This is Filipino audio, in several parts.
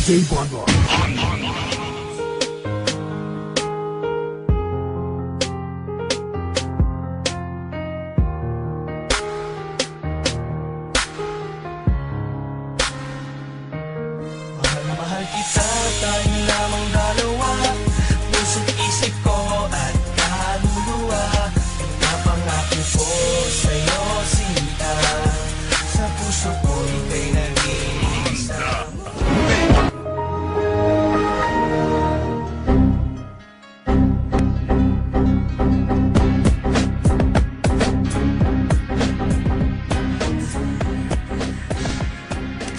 DJ Bonbon. Mahal na mahal kita, tayong lamang dalawa. Puso't isip ko at kaluluwa. Napangako ko sa'yo sinta. Sa puso ko ika'y nag-iisa.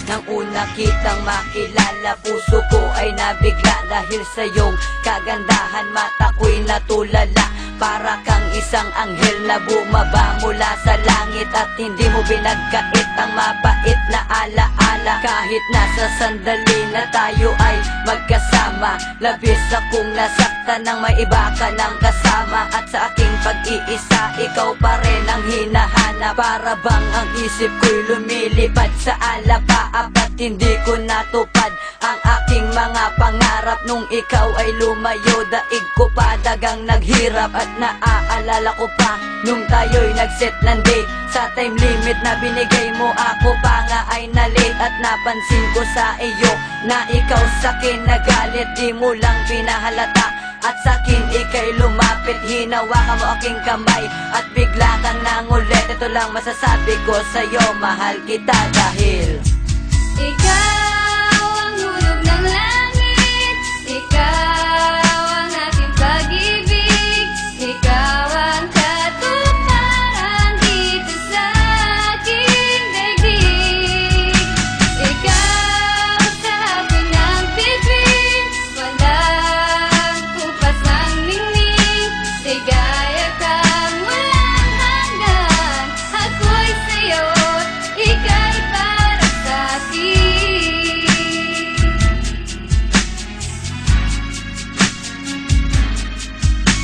Nang una kitang makilala, puso ko ay nabigla. Dahil sa iyong kagandahan, mata ko'y natulala. Para kang isang anghel na bumaba mula sa langit. At hindi mo binagkait ang mabait na alaala. Kahit nasa sandali na tayo ay magkasama, labis akong nasaktan nang may iba ka ng kasama. At sa aking pag-iisa, ikaw pa rin ang hinahanap. Para bang ang isip ko'y lumilipad sa alapaap. At hindi ko natupad ang aking mga pangarap. Nung ikaw ay lumayo, daig ko pa dagang naghirap. At naaalala ko pa nung tayo'y nag-set ng date. Sa time limit na binigay mo, ako pa nga ay na-late. At napansin ko sa iyo na ikaw sa'kin nagalit. Di mo lang pinahalata at sa'kin ika'y lumapit. Hinawakan mo aking kamay at bigla kang nangulit. Ito lang masasabi ko sa'yo, mahal kita dahil ikaw ang hulog ng langit, ikaw ang aking pag-ibig, ikaw ang katuparan dito sa aking daigdig. Ikaw sa hapon ng bituin, walang kupas ng ningning, ligaya kang walang hanggan. Ako'y sa'yo, ika'y para sa'kin.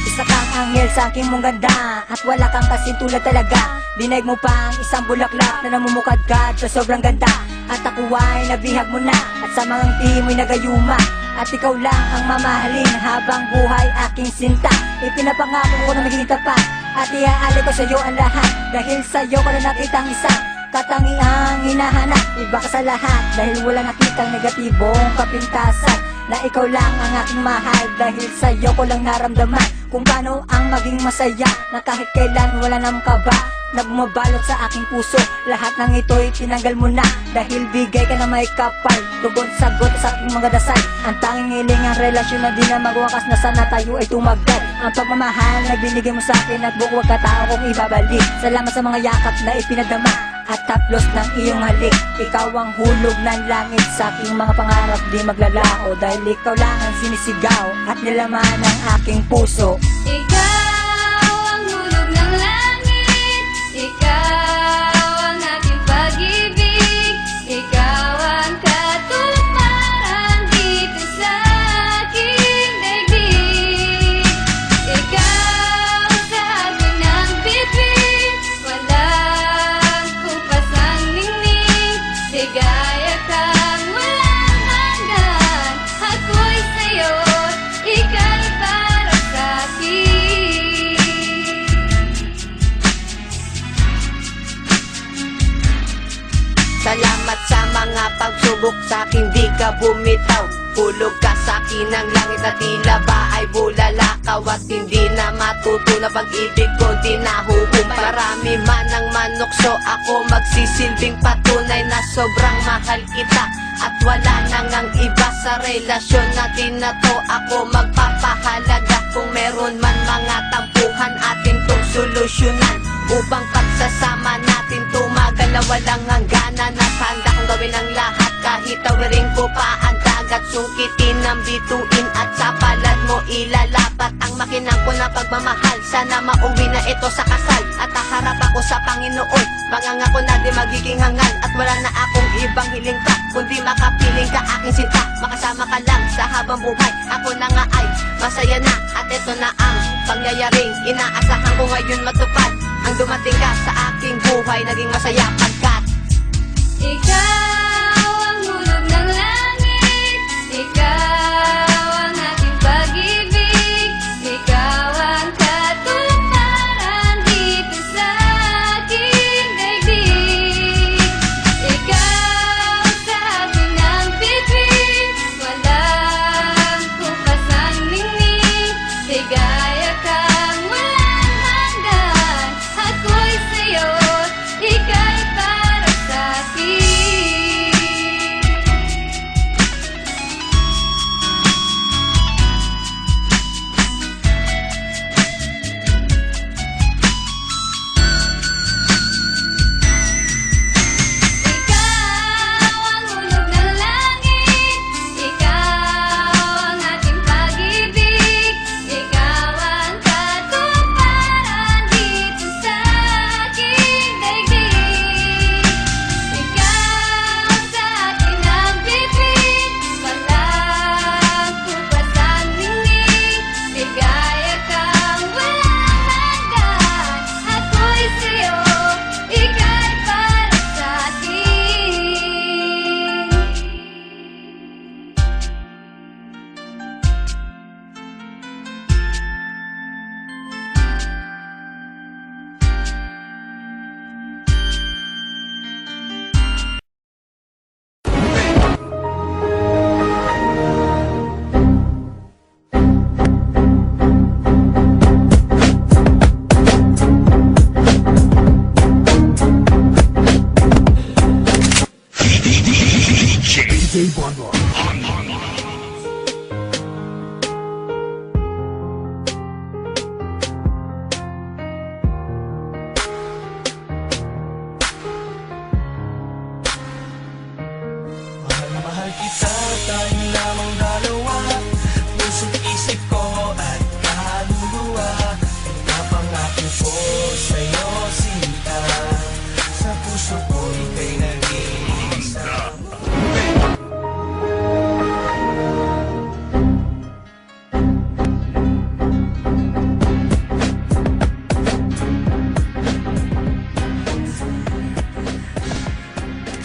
isa kang anghel sa aking mong ganda. At wala kang kasing tulad talaga. Dinaig mo pa ang isang bulaklak na namumukadkad sa sobrang ganda. At ako ay nabihag mo na, at sa mga ngiti mo'y nagayuma. At ikaw lang ang mamahalin habang buhay aking sinta. Ipinapangako ko na magiging tapat, at iaali ko sa iyo ang lahat. Dahil sa iyo ko na nakita ang isang katangiang hinahanap. Iba ka sa lahat dahil wala nakitang negatibong kapintasan. Na ikaw lang ang aking mahal, dahil sa iyo ko lang naramdaman kung paano ang maging masaya. Na kahit kailan wala nang kaba na bumabalot sa aking puso. Lahat ng ito'y tinanggal mo na, dahil bigay ka na may kapal. Tugon sagot sa aking mga dasal. Ang tanging hiling ang relasyon na di na magwakas, na sana tayo ay tumagad. Ang pagmamahal na binigay mo sa akin, at bukwag katao kong ibabalik. Salamat sa mga yakap na ipinadama at taplos ng iyong halik. Ikaw ang hulog ng langit sa aking mga pangarap, di maglalao. Dahil ikaw lang ang sinisigaw at nilaman ng aking puso. Ikaw ang hulog ng langit, ikaw ang aking pag-ibig, ikaw ang katuparan dito sa aking daigdig. Ikaw sa hapon ng bituin, walang kupas ng ningning, ligaya kang walang hanggan. Ako'y sa'yo, ika'y para sa'kin. Salamat sa mga pagsubok, sa'kin di ka bumitaw. Hulog ka sa'kin ng langit na tila ba ay bulalakaw. At hindi na matuto na pag-ibig ko di nahuhumpay. Marami man ang manukso, ako magsisilbing patunay na sobrang mahal kita. At wala nang ang iba sa relasyon natin na to. Ako magpapahalaga kung meron man mga tampuhan, atin tong solusyonan. Upang pagsasama natin tumagal na walang hanggana. Nasanda kong gawin ang lahat, kahit tawirin ko pa ang dagat. Sungkitin ang bituin at sa palad mo ilalapat ang makinang ko na pagmamahal. Sana mauwi na ito sa kasal at haharap ako sa Panginoon. Pangangako na di magiging hangal, at wala na akong ibang hiling pa kundi makapiling ka aking sinta. Makasama ka lang sa habang buhay, ako na nga ay masaya na. At ito na ang pangyayaring inaasahan ko ngayon matupad. Ang dumating ka sa aking buhay, naging masaya pagkat Ikaw ang hulog ng langit, DJ Bonbon. Mahal na mahal kita, tayong lamang dalawa. Puso't isip ko at kaluluwa. Napangako ko sa'yo sinta. Sa puso ko ika'y nag-iisa.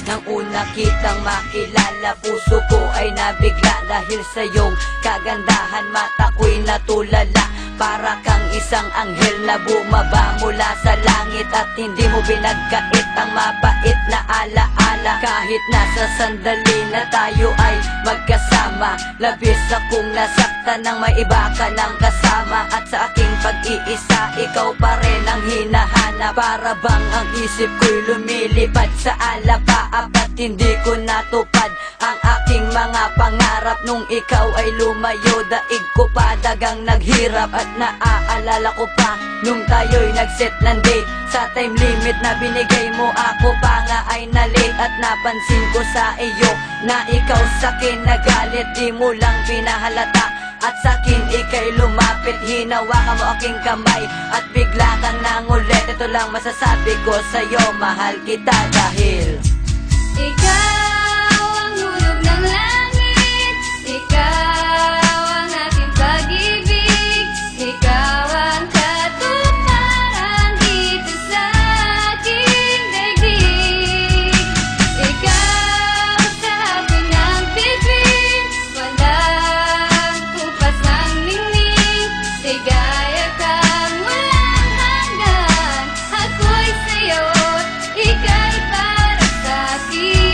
Nang una kitang makilala, puso ko ay nabigla. Dahil sa iyong kagandahan, mata ko'y natulala. Para kang isang anghel na bumaba mula sa langit. At hindi mo binagkait ang mabait na alaala. Kahit nasa sandali na tayo ay magkasama, labis akong nasaktan nang may iba ka ng kasama. At sa aking pag-iisa, ikaw pa rin ang hinahanap. Para bang ang isip ko'y lumilipad sa alapaap. At hindi ko natupad ang aking mga pangarap. Nung ikaw ay lumayo, daig ko pa dagang naghirap. At naaalala ko pa nung tayo'y nag-set ng date. Sa time limit na binigay mo, ako pa nga ay na-late. At napansin ko sa iyo na ikaw sa'kin nagalit. Di mo lang pinahalata at sa'kin ika'y lumapit. Hinawakan mo aking kamay at bigla kang nangulit. Ito lang masasabi ko sa'yo, mahal kita dahil Ikaw ang hulog ng langit, ikaw ang aking pag-ibig, ikaw ang katuparan dito sa aking daigdig. Ikaw sa akin ang bituin, walang kupas ng ningning, ligaya kang walang hanggan. Ako'y sa'yo, ika'y para sa'kin.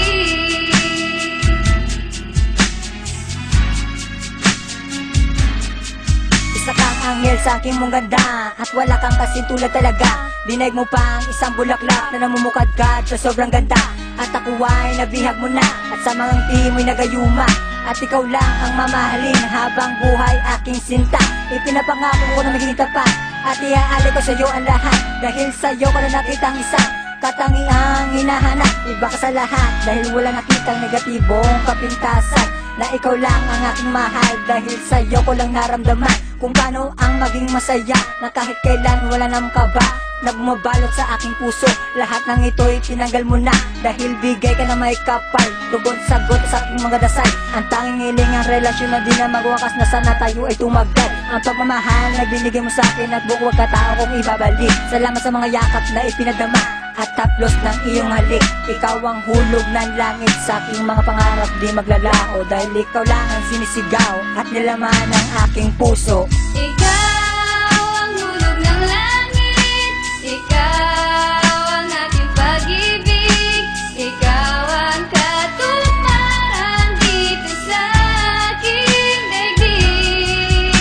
isa kang anghel sa aking mong ganda. At wala kang kasing tulad talaga. Dinaig mo pa ang isang bulaklak na namumukadkad sa sobrang ganda. At ako ay nabihag mo na, at sa mga ngiti mo'y nagayuma. At ikaw lang ang mamahalin habang buhay aking sinta. Ipinapangako ko na magiging tapat, at iaali ko sa iyo ang lahat. Dahil sa iyo ko na nakitang isang katangiang hinahanap. Iba ka sa lahat dahil wala nakitang negatibong kapintasan. Na ikaw lang ang aking mahal, dahil sa iyo ko lang naramdaman kung paano ang maging masaya. Na kahit kailan wala nang kaba na bumabalot sa aking puso. Lahat ng ito'y tinanggal mo na, dahil bigay ka na may kapal. Tugon sagot sa aking mga dasal. Ang tanging hiling ang relasyon na di na magwakas, na sana tayo ay tumagdal. Ang pagmamahal na binigay mo sa akin, at bukwag katao kong ibabalik. Salamat sa mga yakap na ipinadama at taplos ng iyong halik. Ikaw ang hulog ng langit sa aking mga pangarap, di maglalao. Dahil ikaw lang ang sinisigaw at nilaman ng aking puso. Ikaw ang hulog ng langit, ikaw ang aking pag-ibig, ikaw ang katuparan dito sa aking daigdig.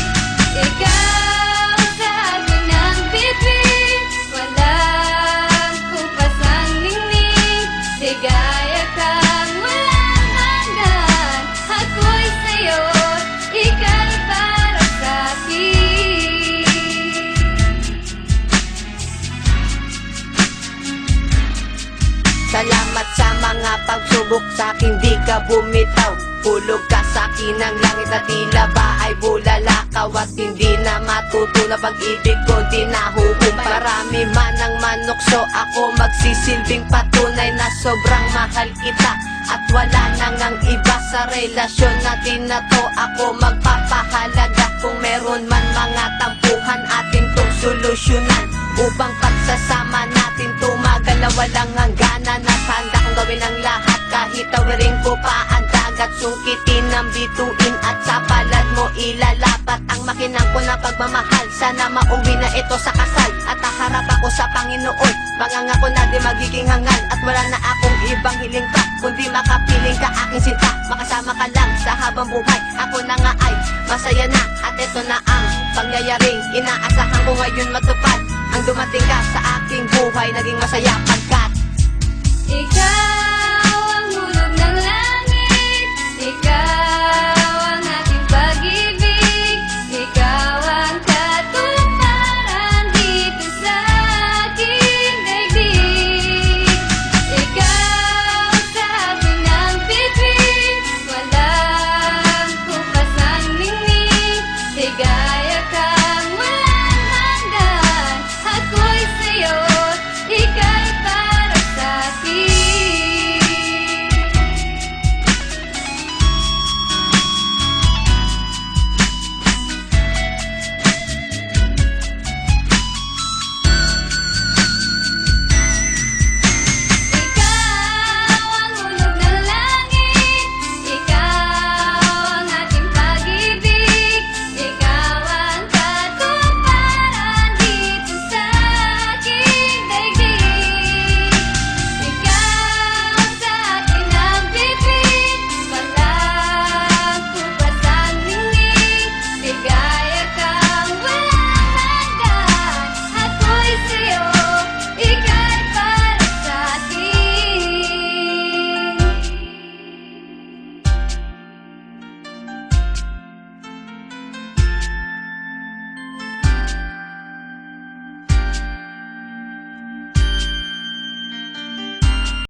Ikaw sa akin ang bituin, walang kupas ang ningning, ligaya kang walang hanggan. Ako'y sa'yo, ika'y para sa'kin. Salamat sa mga pagsubok sa'kin, di ka bumitaw. Hulog ka sa'kin ng langit na tila ba ay bulalakaw. At hindi na matutunan pag-ibig ko, di nahuhumpay. Marami man ang manukso, ako magsisilbing patunay na sobrang mahal kita. At wala nang ang iba sa relasyon natin na to. Ako magpapahalaga kung meron man mga tampuhan, atin tong solusyonan. Upang pagsasama natin tumagal na walang hangganan. At handa kong gawin ang lahat, kahit tawirin ko pa ang dagat. Sungkitin ang bituin at sa palad mo ilalapat ang makinang ko na pagmamahal. Sana mauwi na ito sa kasal at haharap ako sa Panginoon. Pangangako na di magiging hangal, at wala na akong ibang hiling pa kundi makapiling ka aking sinta. Makasama ka lang sa habang buhay, ako na nga ay masaya na. At ito na ang pangyayaring inaasahan ko ngayon matupad. Ang dumating ka sa aking buhay, naging masaya pagkat Ikaw